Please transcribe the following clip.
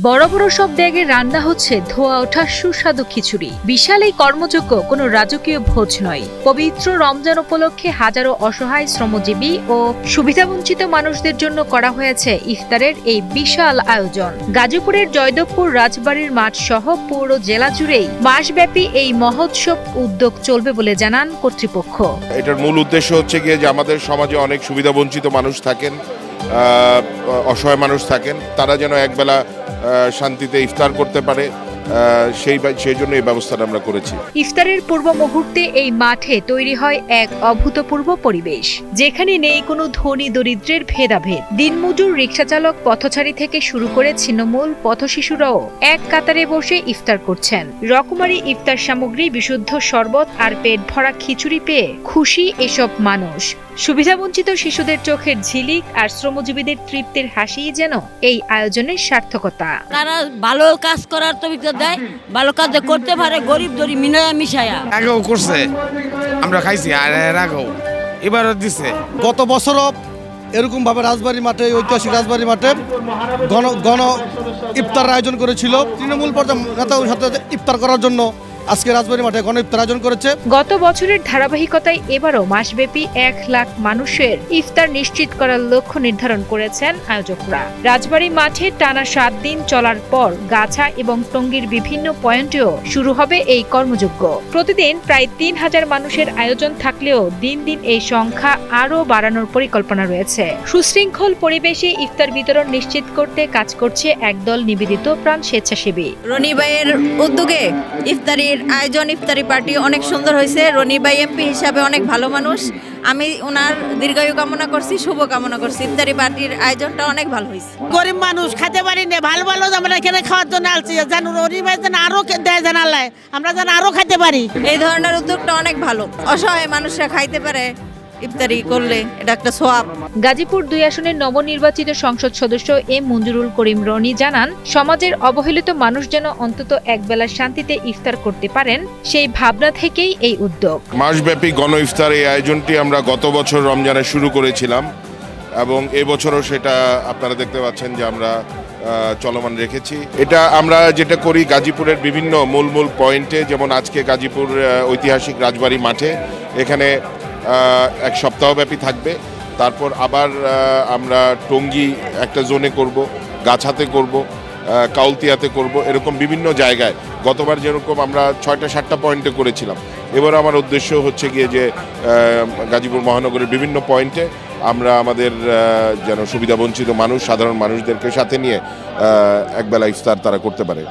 বড় বড় সব ড্যাগে রান্না হচ্ছে ধোয়া ওঠা সুস্বাদু খিচুড়ি। বিশাল এই কর্মযজ্ঞ কোনো রাজকীয় ভোজ নয়, পবিত্র রমজান উপলক্ষে হাজারো অসহায় শ্রমজীবী ও সুবিধাবঞ্চিত মানুষদের জন্য করা হয়েছে ইফতারের এই বিশাল আয়োজন। গাজীপুরের জয়দেবপুর রাজবাড়ির মাঠ সহ পুরো জেলা জুড়েই মাসব্যাপী এই মহোৎসব উদ্যোগ চলবে বলে জানান কর্তৃপক্ষ। এটার মূল উদ্দেশ্য হচ্ছে গিয়ে যে আমাদের সমাজে অনেক সুবিধাবঞ্চিত মানুষ থাকেন, অসহায় মানুষ থাকেন, তারা যেন একবেলা শান্তিতে ইফতার করতে পারে, সেই জন্য এই ব্যবস্থাটা আমরা করেছি। ইফতারের পূর্ব মুহূর্তে এই মাঠে তৈরি হয় এক অভূতপূর্ব পরিবেশ, যেখানে নেই কোনো ধনী দরিদ্রের ভেদাভেদ। দিনমজুর, রিকশাচালক, পথচারী থেকে শুরু করে ছিন্নমূল পথশিশুরাও এক কাতারে বসে ইফতার করছেন। রকমারি ইফতার সামগ্রী, বিশুদ্ধ শরবত আর পেট ভরা খিচুড়ি পেয়ে খুশি এসব মানুষ। সুবিধাবঞ্চিত শিশুদের চোখের ঝিলিক আর শ্রমজীবীদের তৃপ্তির হাসিই যেন এই আয়োজনের সার্থকতা। তারা ভালো কাজ করার তৌফিক দেয়, ভালো কাজ করতে পারে, গরিব দরিব মিলায়া মিশায়া। আগেও করছে, আমরা খাইছি, আর এর আগেও এবারও দিছে। গত বছরও এরকম ভাবে রাজবাড়ী মাঠে, ঐতিহাসিক রাজবাড়ী মাঠে গণ ইফতার আয়োজন করেছিল। তৃণমূল পর্যায়ে নেতাদের সাথে ইফতার করার জন্য আজকে রাজবাড়ী মাঠে গণ ইফতার আয়োজন করেছে। গত বছরের ধারাবাহিকতায় এবারও মাসব্যাপী 1 লাখ মানুষের ইফতার নিশ্চিত করার লক্ষ্য নির্ধারণ করেছেন আয়োজকরা। রাজবাড়ী মাঠে টানা 7 দিন চলার পর গাছা এবং টঙ্গীর বিভিন্ন পয়েন্টেও শুরু হবে এই কর্মযজ্ঞ। প্রতিদিন প্রায় 3000 মানুষের আয়োজন থাকলেও দিন দিন এই সংখ্যা আরও বাড়ানোর পরিকল্পনা রয়েছে। সুশৃঙ্খল পরিবেশে ইফতার বিতরণ নিশ্চিত করতে কাজ করছে একদল নিবেদিত প্রাণ স্বেচ্ছাসেবী। রনি ভাইয়ের উদ্যোগে ইফতারির আয়োজন, ইফতারি পার্টি অনেক সুন্দর হয়েছে। রনি ভাই এমপি হিসাবে অনেক ভালো মানুষ, আমি ওনার দীর্ঘায়ু কামনা করছি, শুভ কামনা করছি। ইফতারি পার্টির আয়োজনটা অনেক ভালো হয়েছে। গরিব মানুষ খেতে পারি না, ভালো ভালো আমরা এখানে খাওয়ার জন্য আসছি, যেন রনি ভাই যেন আরো দেয় জানালায়, আমরা যেন আরো খাইতে পারি। এই ধরনের উদ্যোগটা অনেক ভালো, অসহায় মানুষরা খাইতে পারে ইফতারি করলে, এটা একটা সোয়াব। গাজীপুর 2 আসনের নবনির্বাচিত সংসদ সদস্য এম মঞ্জুরুল করিম রনি জানান, সমাজের অবহেলিত মানুষ যেন অন্তত একবেলা শান্তিতে ইফতার করতে পারেন, সেই ভাবনা থেকেই এই উদ্যোগ। মাসব্যাপী গণ ইফতার এই আয়োজনটি আমরা গত বছর রমজানে শুরু করেছিলাম এবং এবছরও সেটা আপনারা দেখতে পাচ্ছেন যে আমরা চলমান রেখেছি। এটা আমরা যেটা করি গাজীপুরের বিভিন্ন মূল পয়েন্টে, যেমন আজকে গাজীপুর ঐতিহাসিক রাজবাড়ী মাঠে, এখানে 1 সপ্তাহব্যাপী থাকবে। তারপর আবার আমরা টঙ্গী একটা জোনে করব, গাছাতে করব, কাউলতিয়াতে করব, এরকম বিভিন্ন জায়গায়। গতবার যেরকম আমরা 6টা-7টা পয়েন্টে করেছিলাম, এবার আমার উদ্দেশ্য হচ্ছে গিয়ে যে গাজীপুর মহানগরের বিভিন্ন পয়েন্টে আমরা আমাদের যেন সুবিধাবঞ্চিত মানুষ, সাধারণ মানুষদেরকে সাথে নিয়ে একবেলা ইফতার তারা করতে পারে।